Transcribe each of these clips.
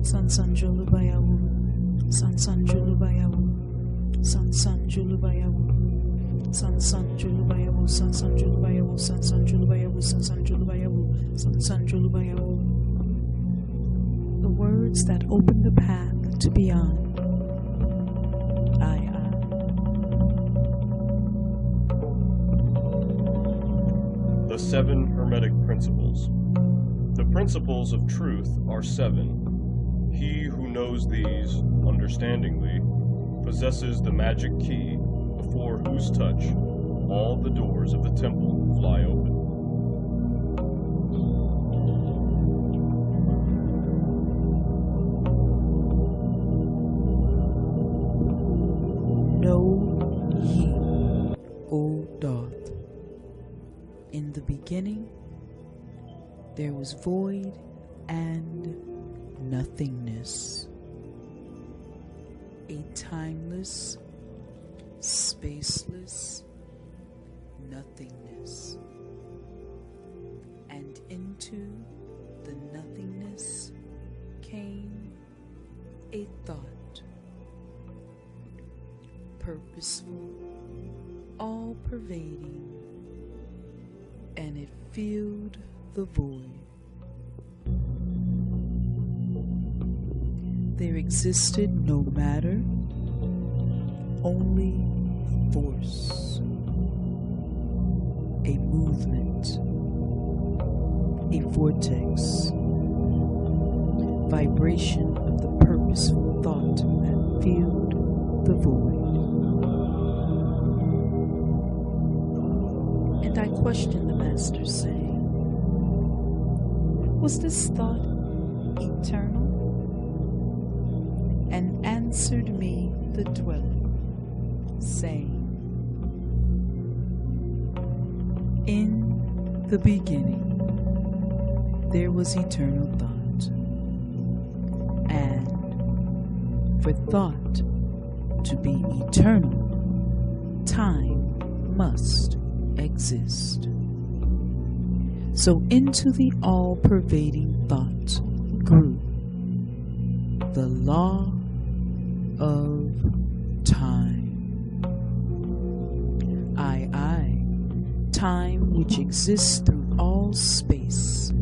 Sansanjulubayawu, Sansanjulubayawu, Sansanjulubayawu, Sansanjulubayawu, Sansanjulubayawu, Sansanjulubayawu, Sansanjulubayawu, Sansanjulubayawu. The words that open the path to beyond. The 7 Hermetic Principles. The principles of truth are 7. He who knows these, understandingly, possesses the magic key, before whose touch all the doors of the temple fly open. Know ye, O doth, in the beginning there was void and nothingness, a timeless, spaceless nothingness, and into the nothingness came a thought, purposeful, all-pervading, and it filled the void. There existed no matter, only force, a movement, a vortex, vibration of the purposeful thought that filled the void. And I questioned the Master, saying, was this thought eternal? And answered me the dweller, saying, in the beginning there was eternal thought, and for thought to be eternal, time must exist. So into the all-pervading thought grew the law of time. Time which exists through all space.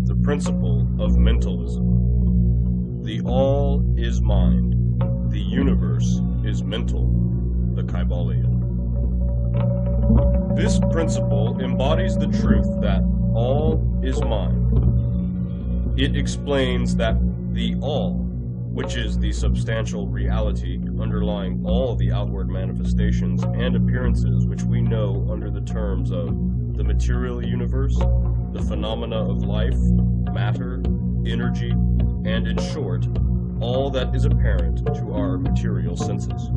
The principle of mentalism. The all is mind. The universe is mental. The Kybalion. This principle embodies the truth that all is mind. It explains that the all, which is the substantial reality underlying all the outward manifestations and appearances which we know under the terms of the material universe, the phenomena of life, matter, energy, and in short, all that is apparent to our material senses,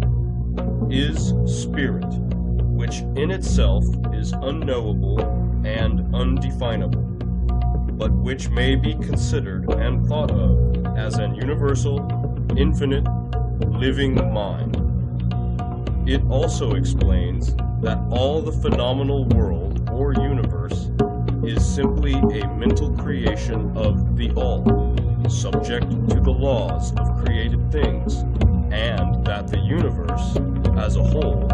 is spirit, which in itself is unknowable and undefinable, but which may be considered and thought of as an universal, infinite, living mind. It also explains that all the phenomenal world or universe is simply a mental creation of the all, subject to the laws of created things, and that the universe, as a whole,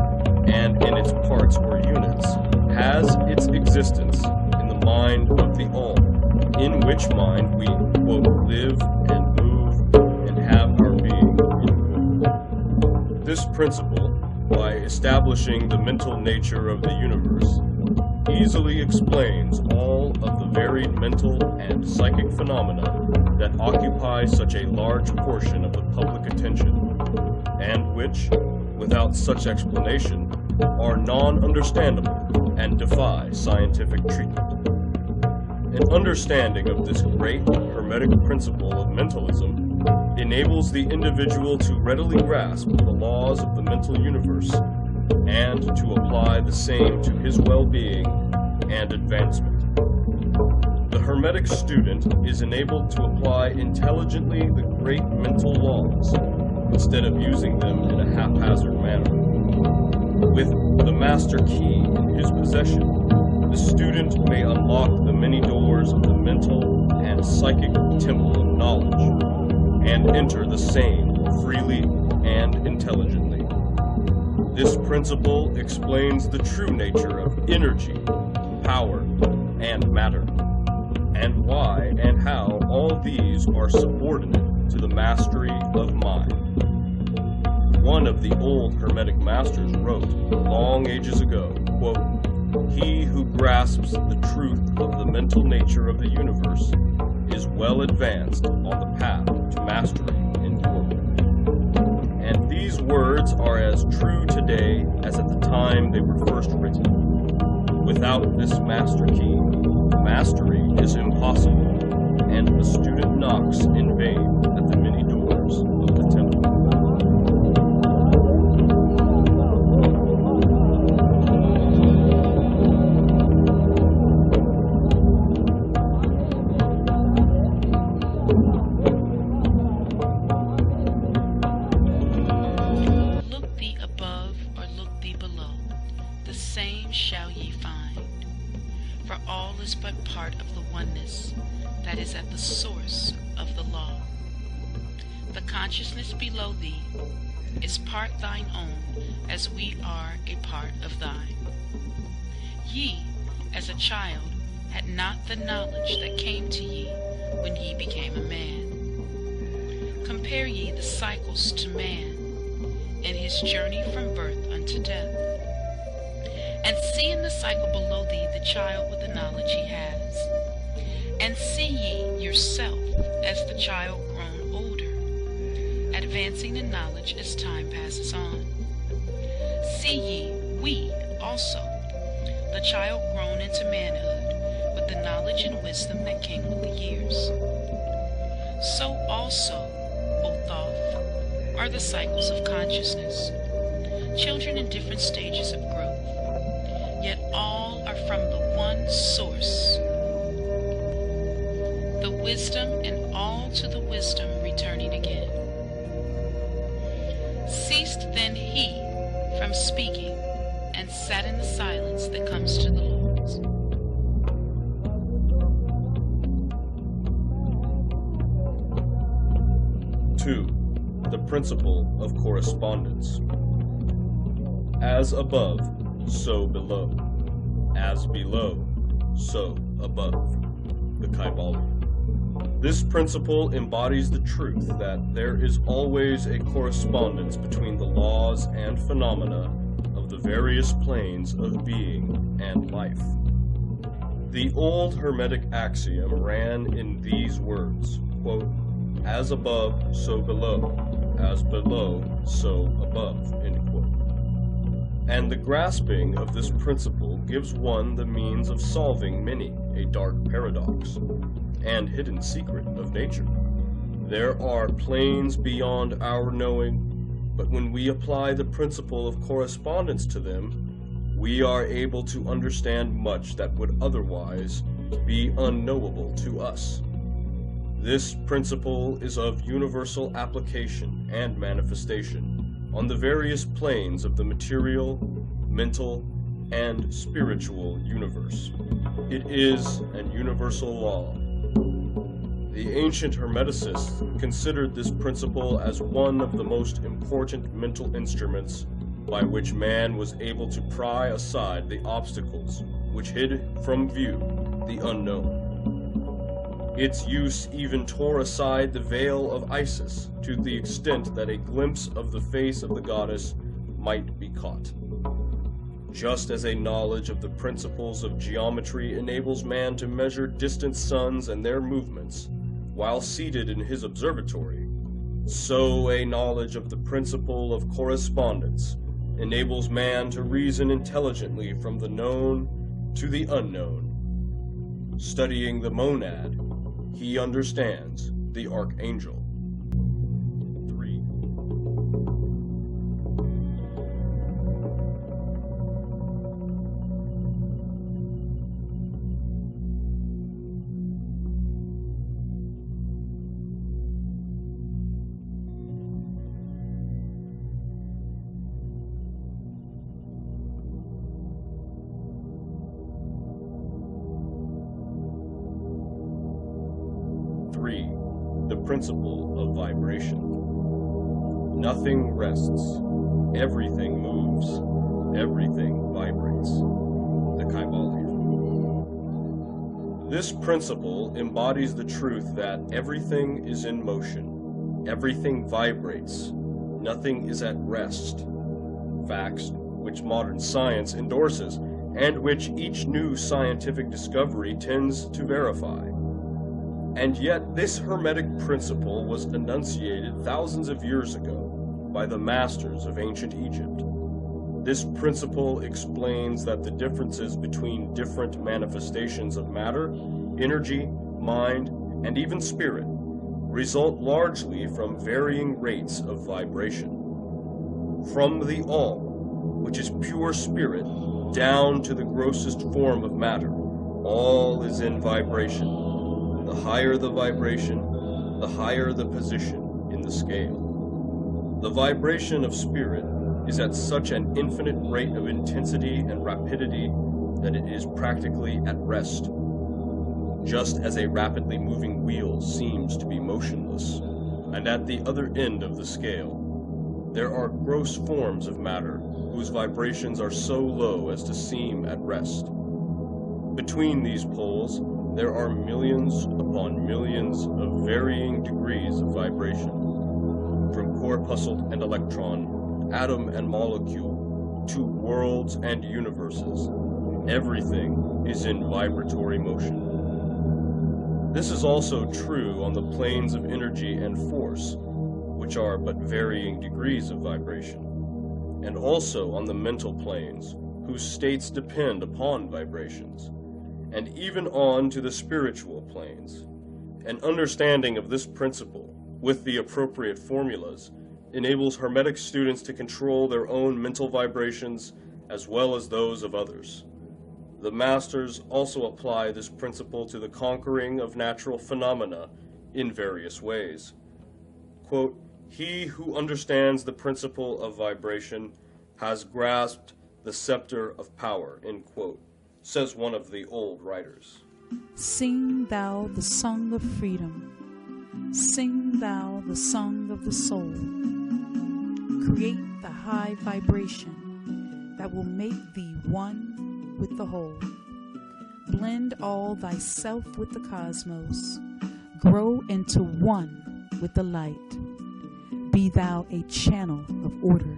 and in its parts or units, has its existence in the mind of the All, in which mind we, quote, live and move and have our being, end quote. This principle, by establishing the mental nature of the universe, easily explains all of the varied mental and psychic phenomena that occupy such a large portion of the public attention, and which, without such explanation, are non-understandable and defy scientific treatment. An understanding of this great Hermetic principle of mentalism enables the individual to readily grasp the laws of the mental universe and to apply the same to his well-being and advancement. The Hermetic student is enabled to apply intelligently the great mental laws instead of using them in a haphazard manner. With the master key in his possession, the student may unlock the many doors of the mental and psychic temple of knowledge and enter the same freely and intelligently. This principle explains the true nature of energy, power, and matter, and why and how all these are subordinate to the mastery of mind. One of the old Hermetic masters wrote, long ages ago, quote, "He who grasps the truth of the mental nature of the universe is well advanced on the path to mastery," end quote. And these words are as true today as at the time they were first written. Without this master key, mastery is impossible, and the student knocks in vain at the many doors of the temple. Look thee above or look thee below, the same shall ye find. For all is but part of the oneness that is at the source of the law. The consciousness below thee is part thine own, as we are a part of thine. Ye, as a child, had not the knowledge that came to ye when ye became a man. Compare ye the cycles to man, and his journey from birth unto death. And see in the cycle below thee the child with the knowledge he has. And see ye yourself as the child grown older, advancing in knowledge as time passes on. See ye, we also, the child grown into manhood, with the knowledge and wisdom that came with the years. So also, O Thoth, are the cycles of consciousness, children in different stages of growth, yet all are from the one source, the wisdom, and all to the wisdom returning again. Ceased then he from speaking, and sat in the silence that comes to the Lord's. Two, the principle of correspondence. As above, so below. As below, so above. The Kybalion. This principle embodies the truth that there is always a correspondence between the laws and phenomena of the various planes of being and life. The old Hermetic axiom ran in these words, quote, "As above, so below. As below, so above," end quote. And the grasping of this principle gives one the means of solving many a dark paradox and hidden secret of nature. There are planes beyond our knowing, but when we apply the principle of correspondence to them, we are able to understand much that would otherwise be unknowable to us. This principle is of universal application and manifestation on the various planes of the material, mental, and spiritual universe. It is an universal law. The ancient Hermeticists considered this principle as one of the most important mental instruments by which man was able to pry aside the obstacles which hid from view the unknown. Its use even tore aside the veil of Isis to the extent that a glimpse of the face of the goddess might be caught. Just as a knowledge of the principles of geometry enables man to measure distant suns and their movements while seated in his observatory, so a knowledge of the principle of correspondence enables man to reason intelligently from the known to the unknown. Studying the monad, he understands the archangel. 3. The principle of vibration. Nothing rests, everything moves, everything vibrates. The Kybalion. This principle embodies the truth that everything is in motion, everything vibrates, nothing is at rest. Facts which modern science endorses and which each new scientific discovery tends to verify. And yet, this Hermetic principle was enunciated thousands of years ago by the masters of ancient Egypt. This principle explains that the differences between different manifestations of matter, energy, mind, and even spirit result largely from varying rates of vibration. From the all, which is pure spirit, down to the grossest form of matter, all is in vibration. The higher the vibration, the higher the position in the scale. The vibration of spirit is at such an infinite rate of intensity and rapidity that it is practically at rest, just as a rapidly moving wheel seems to be motionless. And at the other end of the scale, there are gross forms of matter whose vibrations are so low as to seem at rest. Between these poles, there are millions upon millions of varying degrees of vibration, from corpuscle and electron, atom and molecule, to worlds and universes. Everything is in vibratory motion. This is also true on the planes of energy and force, which are but varying degrees of vibration, and also on the mental planes, whose states depend upon vibrations, and even on to the spiritual planes. An understanding of this principle, with the appropriate formulas, enables Hermetic students to control their own mental vibrations as well as those of others. The masters also apply this principle to the conquering of natural phenomena in various ways. Quote, "He who understands the principle of vibration has grasped the scepter of power," end quote, says one of the old writers. Sing thou the song of freedom. Sing thou the song of the soul. Create the high vibration that will make thee one with the whole. Blend all thyself with the cosmos. Grow into one with the light. Be thou a channel of order,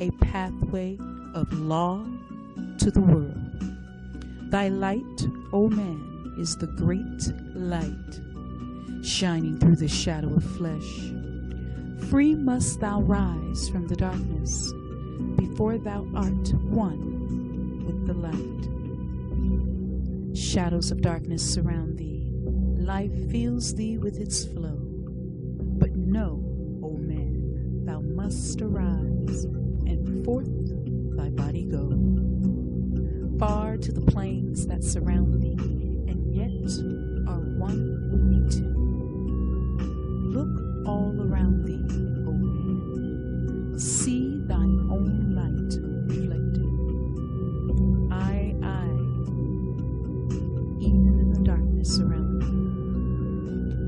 a pathway of law to the world. Thy light, O man, is the great light, shining through the shadow of flesh. Free must thou rise from the darkness, before thou art one with the light. Shadows of darkness surround thee. Life fills thee with its flow. But know, O man, thou must arise, and forth thy body go. Far to the plains that surround thee, and yet are one with thee too. Look all around thee, O man. See thine own light reflected. Aye, even in the darkness around thee.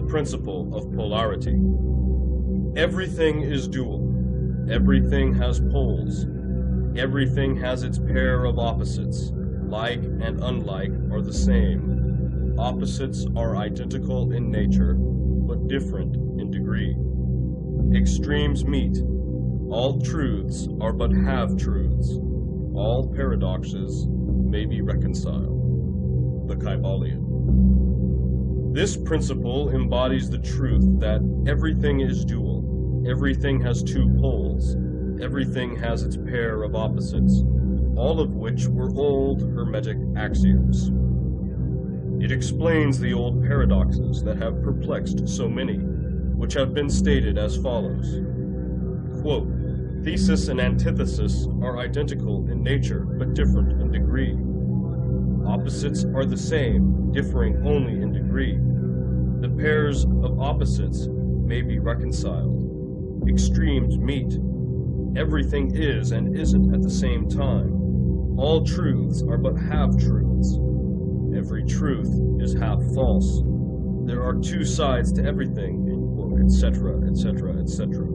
principle of polarity. Everything is dual. Everything has poles. Everything has its pair of opposites. Like and unlike are the same. Opposites are identical in nature, but different in degree. Extremes meet. All truths are but half-truths. All paradoxes may be reconciled. The Kybalion. This principle embodies the truth that everything is dual. Everything has two poles. Everything has its pair of opposites, all of which were old Hermetic axioms. It explains the old paradoxes that have perplexed so many, which have been stated as follows. Quote, thesis and antithesis are identical in nature, but different in degree. Opposites are the same, differing only in degree. The pairs of opposites may be reconciled. Extremes meet. Everything is and isn't at the same time. All truths are but half-truths. Every truth is half false. There are two sides to everything, etc., etc., etc.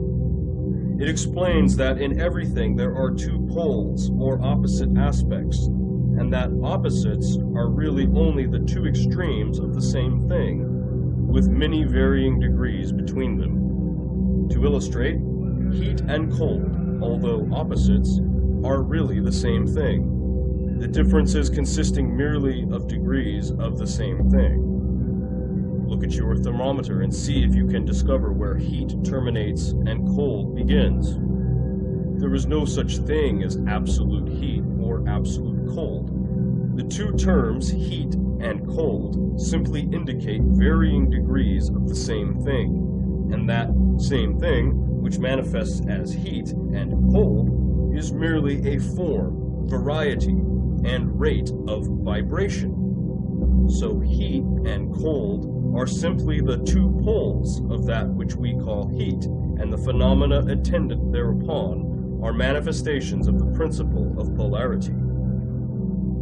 It explains that in everything there are two poles or opposite aspects, and that opposites are really only the two extremes of the same thing, with many varying degrees between them. To illustrate, heat and cold, although opposites, are really the same thing, the differences consisting merely of degrees of the same thing. Look at your thermometer and see if you can discover where heat terminates and cold begins. There is no such thing as absolute heat or absolute cold. The two terms, heat and cold, simply indicate varying degrees of the same thing, and that same thing, which manifests as heat and cold, is merely a form, variety, and rate of vibration. So heat and cold are simply the two poles of that which we call heat, and the phenomena attendant thereupon are manifestations of the principle of polarity.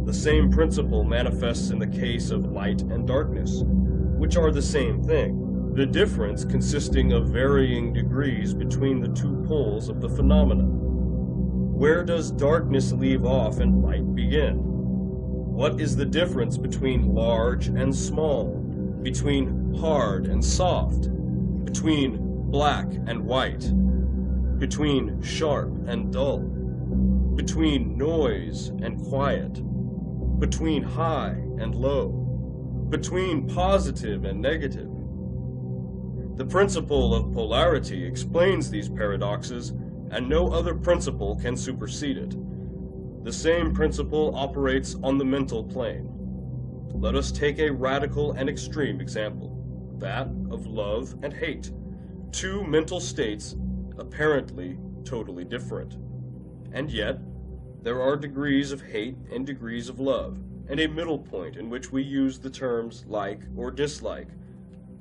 The same principle manifests in the case of light and darkness, which are the same thing, the difference consisting of varying degrees between the two poles of the phenomena. Where does darkness leave off and light begin? What is the difference between large and small, between hard and soft, between black and white, between sharp and dull, between noise and quiet, between high and low, between positive and negative? The principle of polarity explains these paradoxes, and no other principle can supersede it. The same principle operates on the mental plane. Let us take a radical and extreme example, that of love and hate, two mental states apparently totally different. And yet, there are degrees of hate and degrees of love, and a middle point in which we use the terms like or dislike,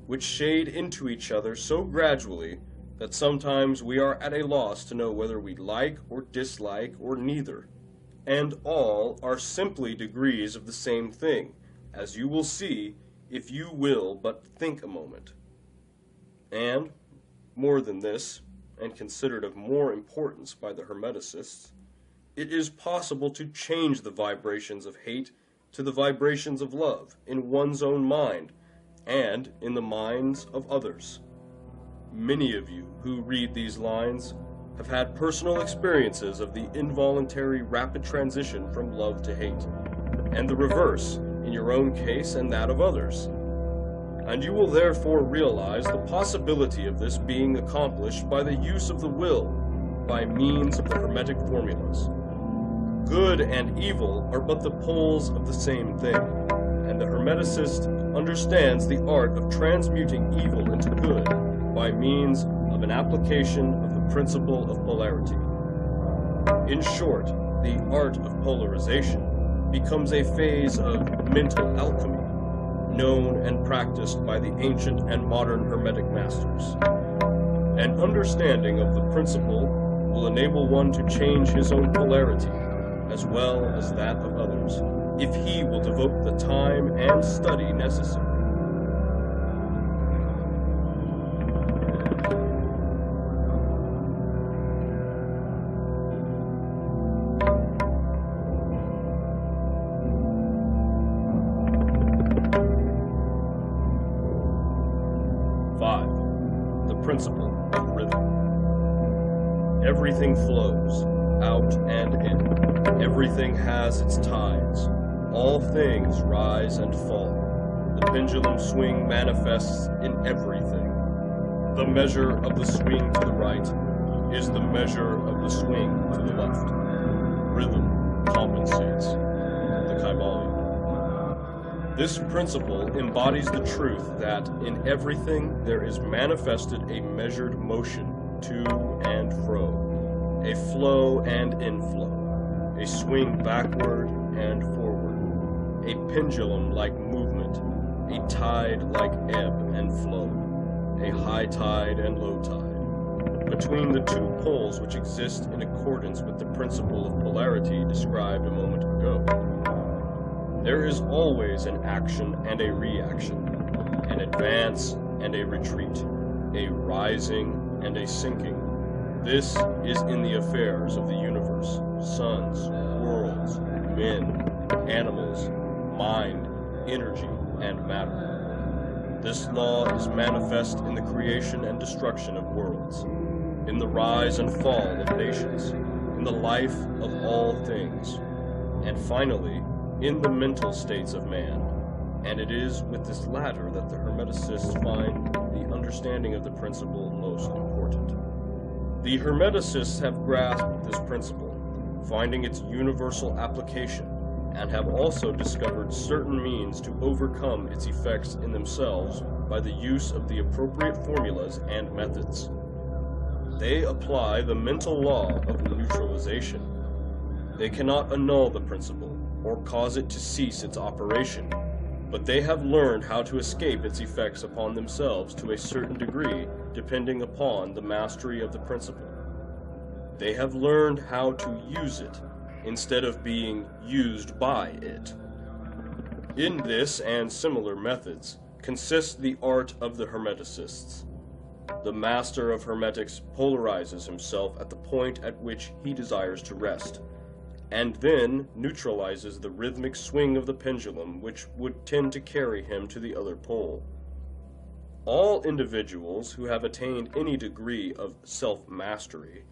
which shade into each other so gradually that sometimes we are at a loss to know whether we like or dislike or neither. And all are simply degrees of the same thing, as you will see if you will but think a moment. And, more than this, and considered of more importance by the Hermeticists, it is possible to change the vibrations of hate to the vibrations of love in one's own mind and in the minds of others. Many of you who read these lines have had personal experiences of the involuntary rapid transition from love to hate, and the reverse in your own case and that of others. And you will therefore realize the possibility of this being accomplished by the use of the will, by means of the Hermetic formulas. Good and evil are but the poles of the same thing, and the Hermeticist understands the art of transmuting evil into good by means of an application of the principle of polarity. In short, the art of polarization becomes a phase of mental alchemy, known and practiced by the ancient and modern Hermetic masters. An understanding of the principle will enable one to change his own polarity, as well as that of others, if he will devote the time and study necessary. everything flows, out and in. Everything has its tides. All things rise and fall. The pendulum swing manifests in everything. The measure of the swing to the right is the measure of the swing to the left. Rhythm compensates. The Kybalion. This principle embodies the truth that in everything there is manifested a measured motion to and fro, a flow and inflow, a swing backward and forward, a pendulum-like movement, a tide like ebb and flow, a high tide and low tide, between the two poles which exist in accordance with the principle of polarity described a moment ago. There is always an action and a reaction, an advance and a retreat, a rising and a sinking. This is in the affairs of the universe, suns, worlds, men, animals, mind, energy, and matter. This law is manifest in the creation and destruction of worlds, in the rise and fall of nations, in the life of all things, and finally, in the mental states of man. And it is with this latter that the Hermeticists find the understanding of the principle most important. The Hermeticists have grasped this principle, finding its universal application, and have also discovered certain means to overcome its effects in themselves by the use of the appropriate formulas and methods. They apply the mental law of neutralization. They cannot annul the principle or cause it to cease its operation, but they have learned how to escape its effects upon themselves to a certain degree, depending upon the mastery of the principle. They have learned how to use it, instead of being used by it. In this and similar methods consists the art of the Hermeticists. The master of Hermetics polarizes himself at the point at which he desires to rest, and then neutralizes the rhythmic swing of the pendulum which would tend to carry him to the other pole. All individuals who have attained any degree of self-mastery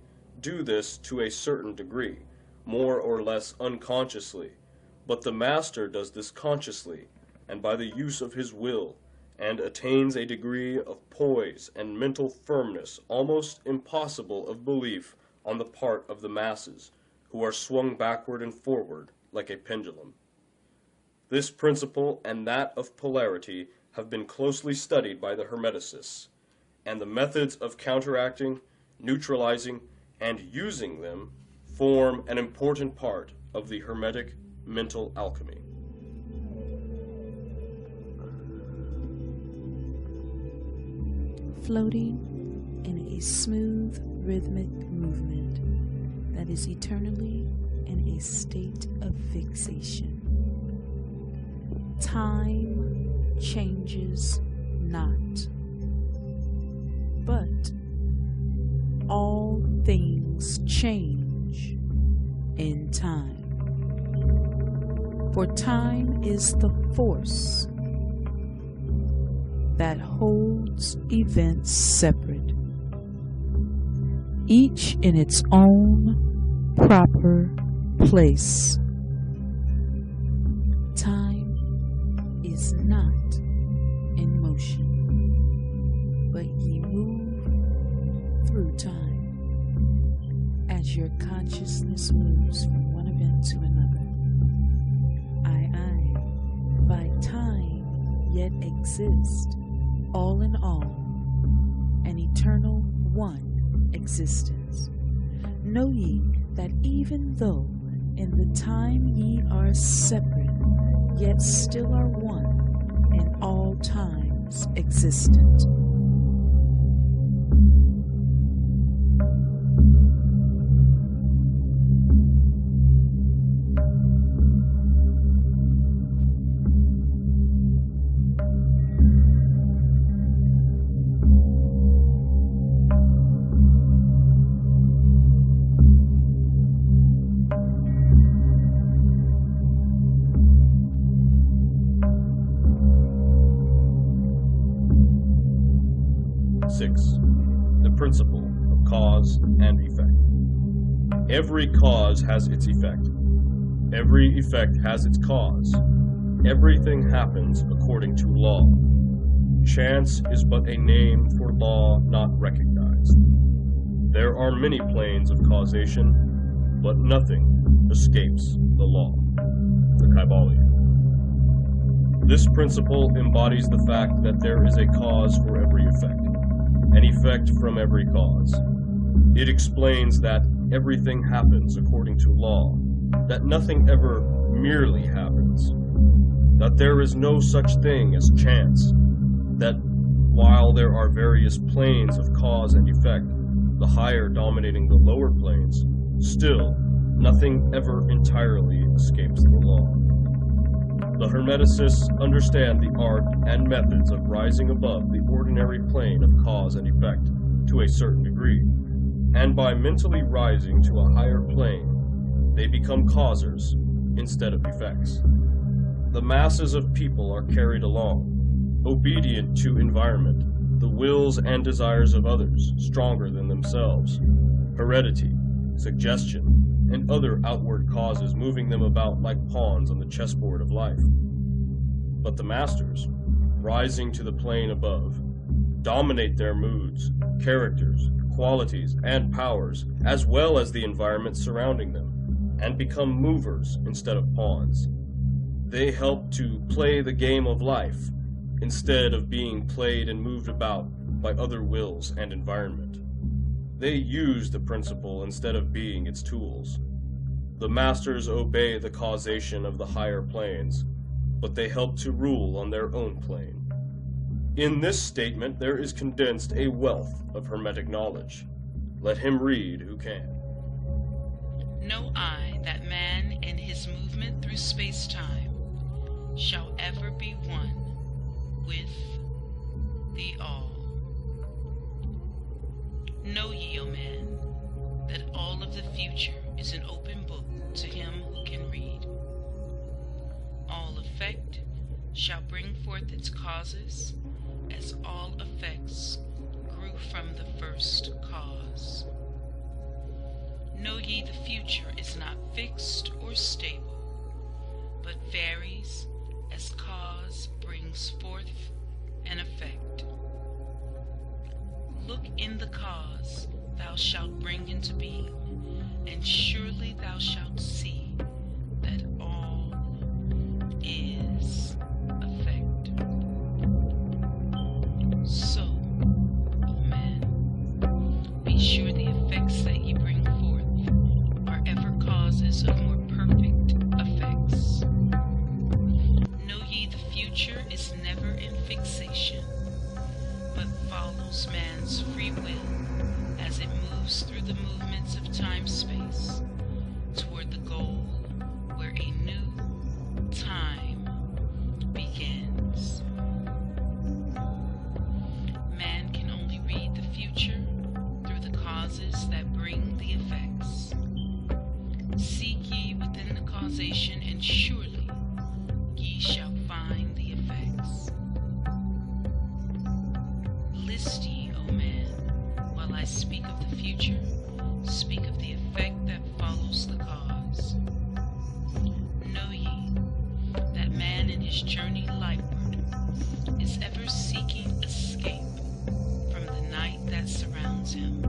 do this to a certain degree, more or less unconsciously, but the master does this consciously, and by the use of his will, and attains a degree of poise and mental firmness almost impossible of belief on the part of the masses, who are swung backward and forward like a pendulum. This principle and that of polarity have been closely studied by the Hermeticists, and the methods of counteracting, neutralizing, and using them form an important part of the Hermetic mental alchemy. Floating in a smooth rhythmic movement that is eternally in a state of fixation. Time changes not, but all things change in time. For time is the force that holds events separate, each in its own proper place. Time is not in motion, but ye move through time as your consciousness moves from one event to another. I, by time yet exist, all in all, an eternal one existence. Know ye that even though in the time ye are separate, yet still are one in all times existent. 6. The principle of cause and effect. Every cause has its effect. Every effect has its cause. Everything happens according to law. Chance is but a name for law not recognized. There are many planes of causation, but nothing escapes the law. The Kybalion. This principle embodies the fact that there is a cause for every effect, an effect from every cause. It explains that everything happens according to law, that nothing ever merely happens, that there is no such thing as chance, that while there are various planes of cause and effect, the higher dominating the lower planes, still nothing ever entirely escapes the law. The Hermeticists understand the art and methods of rising above the ordinary plane of cause and effect to a certain degree, and by mentally rising to a higher plane, they become causers instead of effects. The masses of people are carried along, obedient to environment, the wills and desires of others, stronger than themselves, heredity, suggestion, and other outward causes moving them about like pawns on the chessboard of life. But the masters, rising to the plane above, dominate their moods, characters, qualities, and powers, as well as the environment surrounding them, and become movers instead of pawns. They help to play the game of life, instead of being played and moved about by other wills and environment. They use the principle instead of being its tools. The masters obey the causation of the higher planes, but they help to rule on their own plane. In this statement there is condensed a wealth of Hermetic knowledge. Let him read who can. Know I that man in his movement through space-time shall ever be one with the all. Know ye, O man, that all of the future is an open book to him who can read. All effect shall bring forth its causes, as all effects grew from the first cause. Know ye the future is not fixed or stable, but varies as cause brings forth an effect. Look in the cause thou shalt bring into being, and surely thou shalt see that all is effect. So, O man, be sure the effects that ye bring forth are ever causes of more perfect effects. Know ye the future is never in fixation, but follows man's free will as it moves through the movements of time-space toward the goal where a new time begins. Man can only read the future through the causes that bring the effects. Seek ye within the causation, and surely ye shall find the effects. List ye, O man, while I speak of the future, speak of the effect that follows the cause. Know ye that man in his journey lightward is ever seeking escape from the night that surrounds him,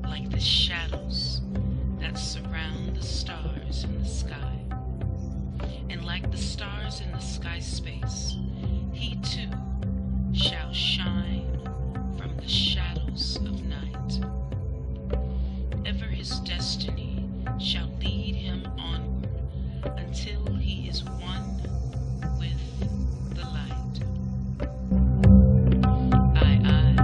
like the shadows that surround the stars in the sky. And like the stars in the sky space, he too shall shine from the shadows of night. Ever his destiny shall lead him onward until he is one with the light. Aye, aye.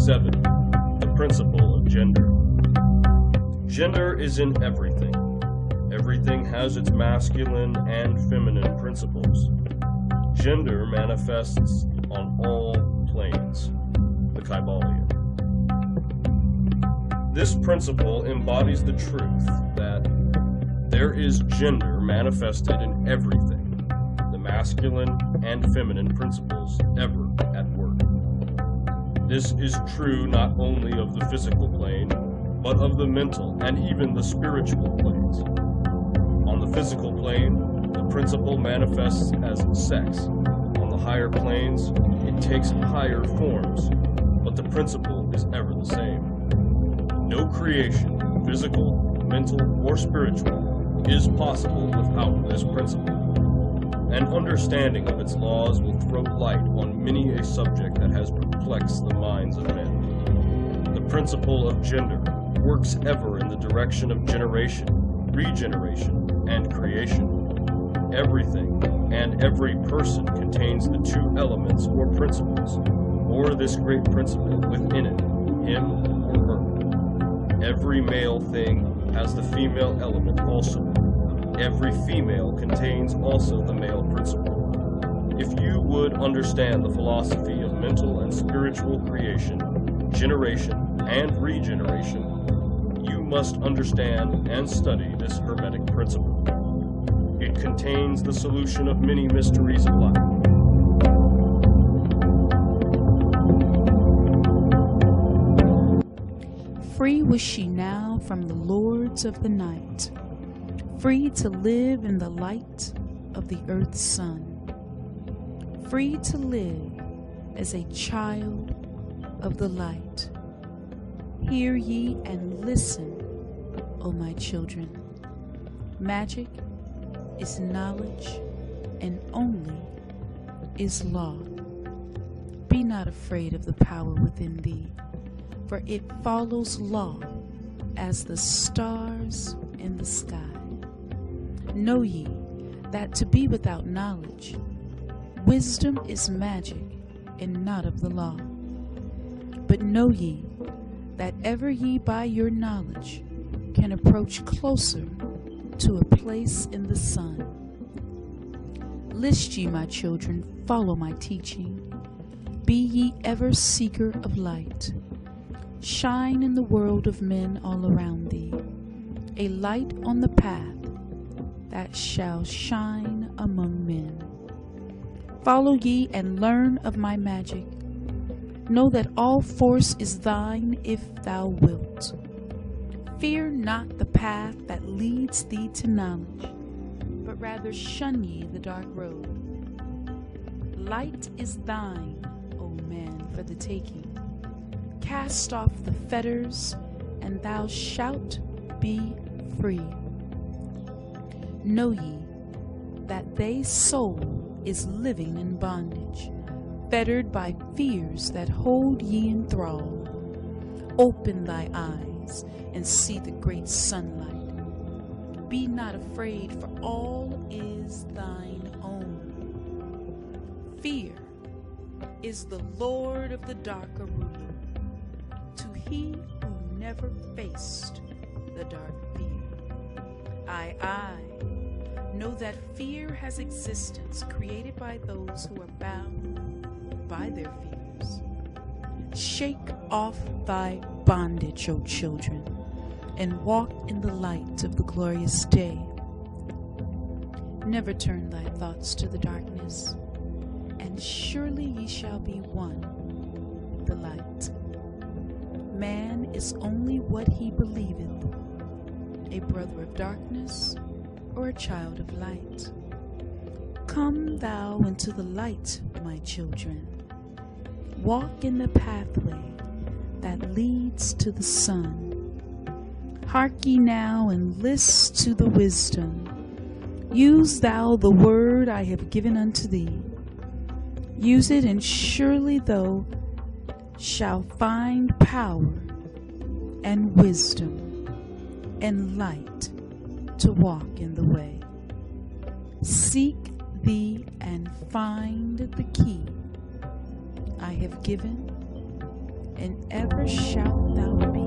7. The principle of gender. Gender is in everything. Everything has its masculine and feminine principles. Gender manifests on all planes, the Kybalion. This principle embodies the truth that there is gender manifested in everything, the masculine and feminine principles ever at work. This is true not only of the physical plane, but of the mental and even the spiritual planes. On the physical plane, the principle manifests as sex. On the higher planes, it takes higher forms, but the principle is ever the same. No creation, physical, mental, or spiritual, is possible without this principle. An understanding of its laws will throw light on many a subject that has perplexed the minds of men. The principle of gender works ever in the direction of generation, regeneration, and creation. Everything and every person contains the two elements or principles, or this great principle within it, him or her. Every male thing has the female element also. Every female contains also the male principle. If you would understand the philosophy of mental and spiritual creation, generation, and regeneration, you must understand and study this Hermetic principle. It contains the solution of many mysteries of life. Free was she now from the lords of the night, free to live in the light of the earth's sun, free to live as a child of the light. Hear ye and listen, O my children. Magic is knowledge, and only is law. Be not afraid of the power within thee, for it follows law as the stars in the sky. Know ye that to be without knowledge, wisdom is magic and not of the law. But know ye that ever ye by your knowledge can approach closer to a place in the sun. List ye, my children, follow my teaching. Be ye ever seeker of light. Shine in the world of men all around thee, a light on the path that shall shine among men. Follow ye and learn of my magic. Know that all force is thine if thou wilt. Fear not the path that leads thee to knowledge, but rather shun ye the dark road. Light is thine, O man, for the taking. Cast off the fetters, and thou shalt be free. Know ye that thy soul is living in bondage, fettered by fears that hold ye in thrall. Open thy eyes and see the great sunlight. Be not afraid, for all is thine own. Fear is the lord of the darker ruler. To he who never faced the dark fear. I know that fear has existence created by those who are bound by their fears. Shake off thy bondage, O children, and walk in the light of the glorious day. Never turn thy thoughts to the darkness, and surely ye shall be one, the light. Man is only what he believeth, a brother of darkness or a child of light. Come thou into the light, my children. Walk in the pathway that leads to the sun. Hark ye now and list to the wisdom. Use thou the word I have given unto thee. Use it, and surely thou shalt find power and wisdom and light to walk in the way. Seek thee and find the key I have given, and ever shalt thou be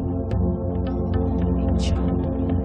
a child of light.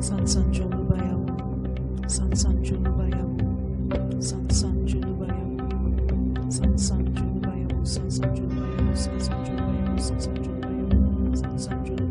San San Julubayo, San San Julubayo, San San Julubayo, San San Julubayo, San San Julubayo, San San Julubayo, San San Julubayo, San San Julubayo.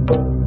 You